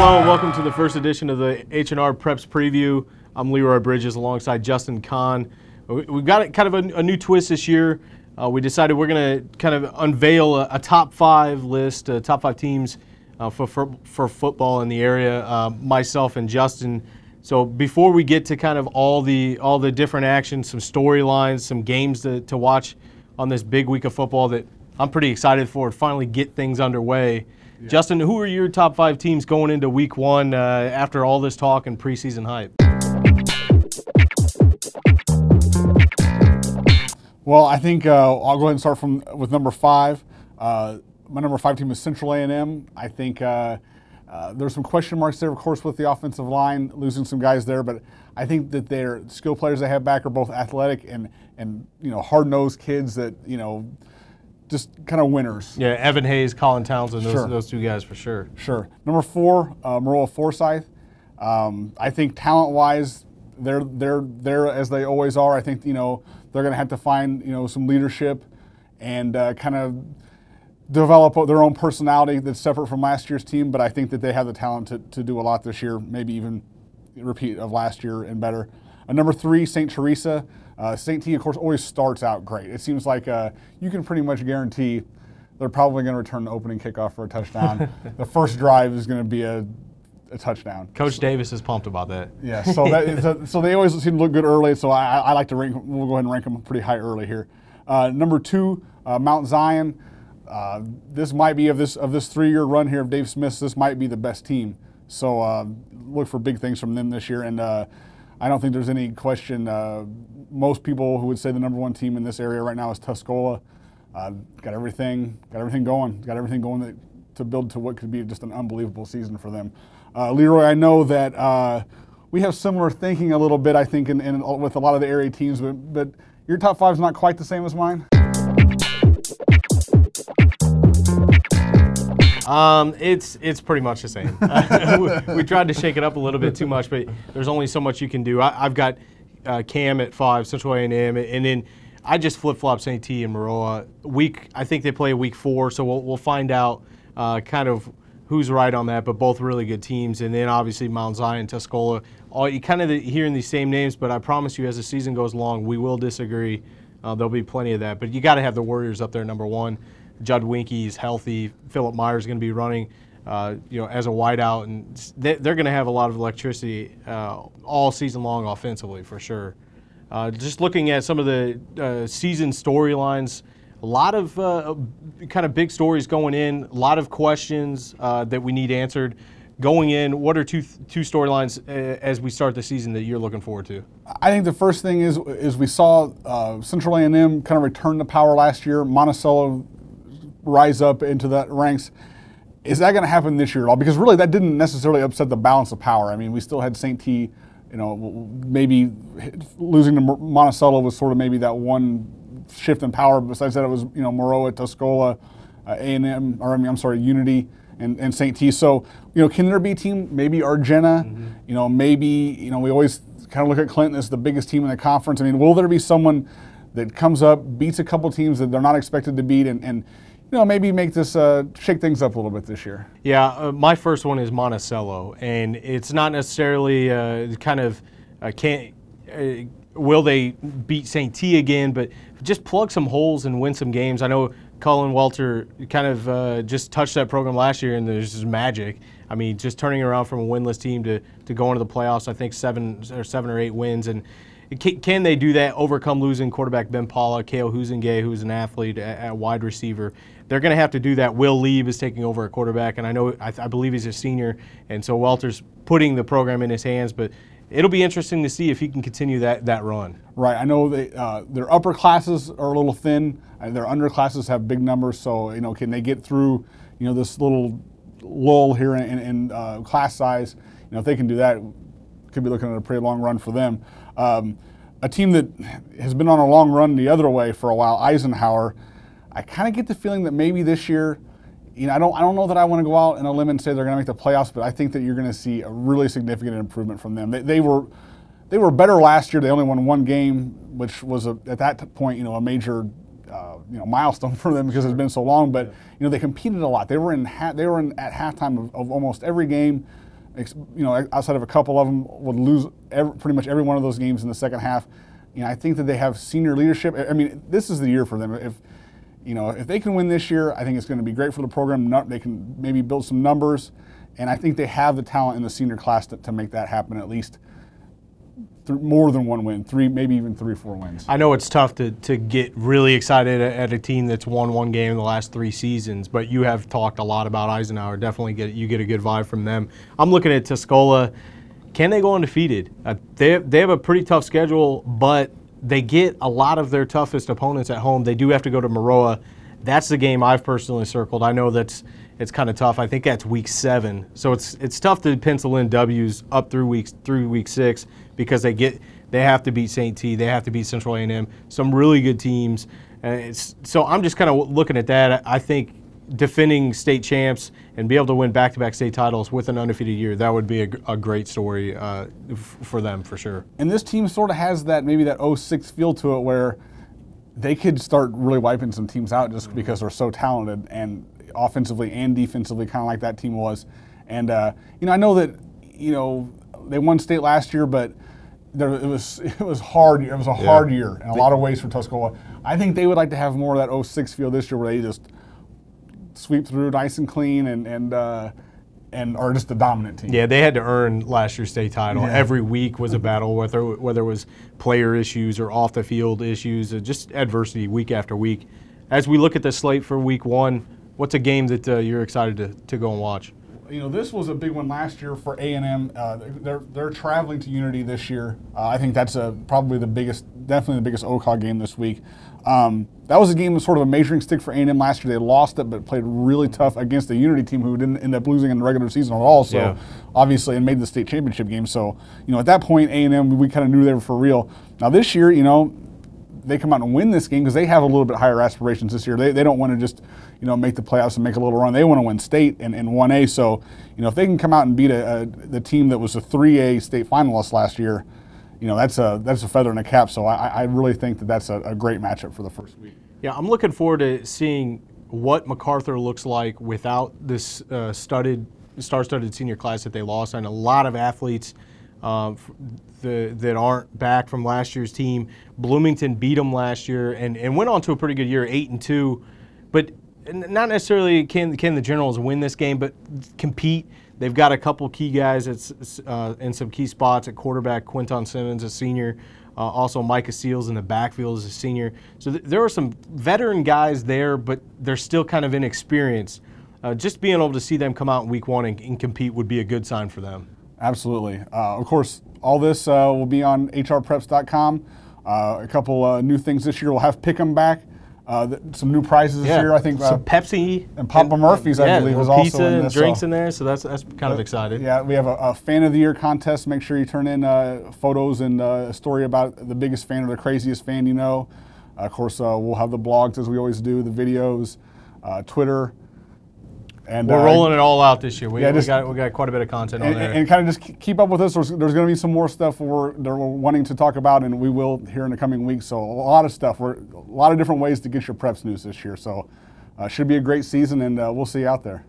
Hello and welcome to the first edition of the H&R Preps Preview. I'm Leroy Bridges alongside Justin Conn. We've got kind of a new twist this year. We decided we're going to kind of unveil a top 5 list, top 5 teams for football in the area, myself and Justin. So before we get to kind of all the different actions, some storylines, some games to watch on this big week of football that I'm pretty excited for to finally get things underway. Yeah. Justin, who are your top 5 teams going into week 1 after all this talk and preseason hype? Well, I think I'll go ahead and start with number 5. My number 5 team is Central A&M. I think there's some question marks there, of course, with the offensive line, losing some guys there, but I think that their skill players they have back are both athletic and hard-nosed kids that, just kind of winners. Yeah, Evan Hayes, Colin Townsend, Sure. those two guys for sure. Sure. Number 4, Maroa Forsyth. I think talent-wise, they're as they always are. I think, they're going to have to find, some leadership and kind of develop their own personality that's separate from last year's team, but I think that they have the talent to do a lot this year, maybe even repeat of last year and better. Number 3, St. Teresa. St. T, of course, always starts out great. It seems like you can pretty much guarantee they're probably going to return the opening kickoff for a touchdown. The first drive is going to be a touchdown. Coach Davis is pumped about that. Yeah, so they always seem to look good early, so I like to rank them. We'll go ahead and rank them pretty high early here. Number 2, Mount Zion. This might be of this 3-year run here of Dave Smith's, this might be the best team. So look for big things from them this year, and I don't think there's any question. Most people who would say the number 1 team in this area right now is Tuscola. Got everything going to build to what could be just an unbelievable season for them. Leroy, I know that we have similar thinking a little bit, I think, with a lot of the area teams, but your top 5 is not quite the same as mine. It's pretty much the same. We tried to shake it up a little bit too much, but there's only so much you can do. I've got Cam at 5, Central A&M, and then I just flip-flop St. T and Maroa. I think they play week 4, so we'll find out kind of who's right on that, but both really good teams. And then obviously Mount Zion, Tuscola, you kind of hearing these same names, but I promise you as the season goes along, we will disagree. There'll be plenty of that. But you got to have the Warriors up there, number 1. Judd Winke's healthy. Philip Myers is going to be running, as a wideout, and they're going to have a lot of electricity all season long offensively for sure. Just looking at some of the season storylines, a lot of kind of big stories going in, a lot of questions that we need answered going in. What are two storylines as we start the season that you're looking forward to? I think the first thing is we saw Central A&M kind of return to power last year. Monticello rise up into that ranks. Is that going to happen this year at all? Because really that didn't necessarily upset the balance of power. I mean, we still had St. T, maybe losing to Monticello was sort of maybe that one shift in power. Besides that, it was, Maroa, Tuscola, Unity and St. T. So, can there be a team, maybe Argenta, maybe, we always kind of look at Clinton as the biggest team in the conference. I mean, will there be someone that comes up, beats a couple teams that they're not expected to beat and maybe make this shake things up a little bit this year? Yeah, my first one is Monticello, and it's not necessarily will they beat St. T again, but just plug some holes and win some games. I know Cullen Welter kind of just touched that program last year, and there's just magic. I mean, just turning around from a winless team to go into the playoffs, I think 7 or 8 wins, and can they do that, overcome losing quarterback Ben Paula, Kale Huzengay, who's an athlete at wide receiver? They're going to have to do that. Will Lieb is taking over at quarterback, and I believe he's a senior, and so Welter's putting the program in his hands, but it'll be interesting to see if he can continue that run. Right. I know their upper classes are a little thin. Their under classes have big numbers, so can they get through this little lull here in class size? If they can do that, could be looking at a pretty long run for them. A team that has been on a long run the other way for a while, Eisenhower. I kind of get the feeling that maybe this year, I don't know that I want to go out on a limb and say they're going to make the playoffs, but I think that you're going to see a really significant improvement from them. They were better last year. They only won 1 game, which was at that point, a major milestone for them because it's been so long. But they competed a lot. They were at halftime of almost every game. outside of a couple of them, would lose pretty much every one of those games in the second half. I think that they have senior leadership. I mean, this is the year for them. If they can win this year, I think it's going to be great for the program. They can maybe build some numbers, and I think they have the talent in the senior class to make that happen, at least more than one win, maybe even 3-4 wins. I know it's tough to get really excited at a team that's won one game in the last 3 seasons, but you have talked a lot about Eisenhower. Definitely get a good vibe from them. I'm looking at Tuscola. Can they go undefeated? They have a pretty tough schedule, but they get a lot of their toughest opponents at home. They do have to go to Maroa. That's the game I've personally circled. I know it's kind of tough. I think that's week 7, so it's tough to pencil in W's up through week 6 because they have to beat St. T. They have to beat Central A&M. Some really good teams. So I'm just kind of looking at that. I think defending state champs and be able to win back-to-back state titles with an undefeated year, that would be a great story for them for sure. And this team sort of has maybe that 06 feel to it where they could start really wiping some teams out just because they're so talented and offensively and defensively, kind of like that team was. And I know that they won state last year, but it was hard. It was a hard year in a lot of ways for Tuscola. I think they would like to have more of that 06 feel this year, where they just sweep through nice and clean and are just the dominant team. Yeah, they had to earn last year's state title. Yeah. Every week was a battle, whether it was player issues or off the field issues, or just adversity week after week. As we look at the slate for week 1, what's a game that you're excited to go and watch? This was a big one last year for A&M. They're traveling to Unity this year. I think that's definitely the biggest OCOG game this week. That was a game of sort of a measuring stick for A&M last year. They lost it, but played really tough against the Unity team, who didn't end up losing in the regular season at all. So obviously, and made the state championship game. So at that point, A&M, we kind of knew they were for real. Now this year, they come out and win this game because they have a little bit higher aspirations this year. They don't want to just make the playoffs and make a little run. They want to win state and 1A. So if they can come out and beat the team that was a 3A state finalist last year, that's a feather in the cap. So I really think that's a great matchup for the first week. Yeah, I'm looking forward to seeing what MacArthur looks like without this star-studded senior class that they lost, and a lot of athletes that aren't back from last year's team. Bloomington beat them last year and went on to a pretty good year, 8-2. But not necessarily can the Generals win this game, but compete. They've got a couple key guys in some key spots at quarterback. Quinton Simmons, a senior. Also Micah Seals in the backfield as a senior. So there are some veteran guys there, but they're still kind of inexperienced. Just being able to see them come out in week 1 and compete would be a good sign for them. Absolutely. Of course, all this will be on hrpreps.com. A couple new things this year. We'll have Pick'em back. Some new prizes this year. I think some Pepsi and Papa Murphy's. I believe is also pizza in and this, drinks in there. So that's kind of exciting. Yeah, we have a fan of the year contest. Make sure you turn in photos and a story about the biggest fan or the craziest fan you know. Of course, we'll have the blogs as we always do, the videos, Twitter. And we're rolling it all out this year. We got quite a bit of content on there. And kind of just keep up with us. There's going to be some more stuff we're wanting to talk about, and we will here in the coming weeks. So a lot of stuff. A lot of different ways to get your preps news this year. So should be a great season, and we'll see you out there.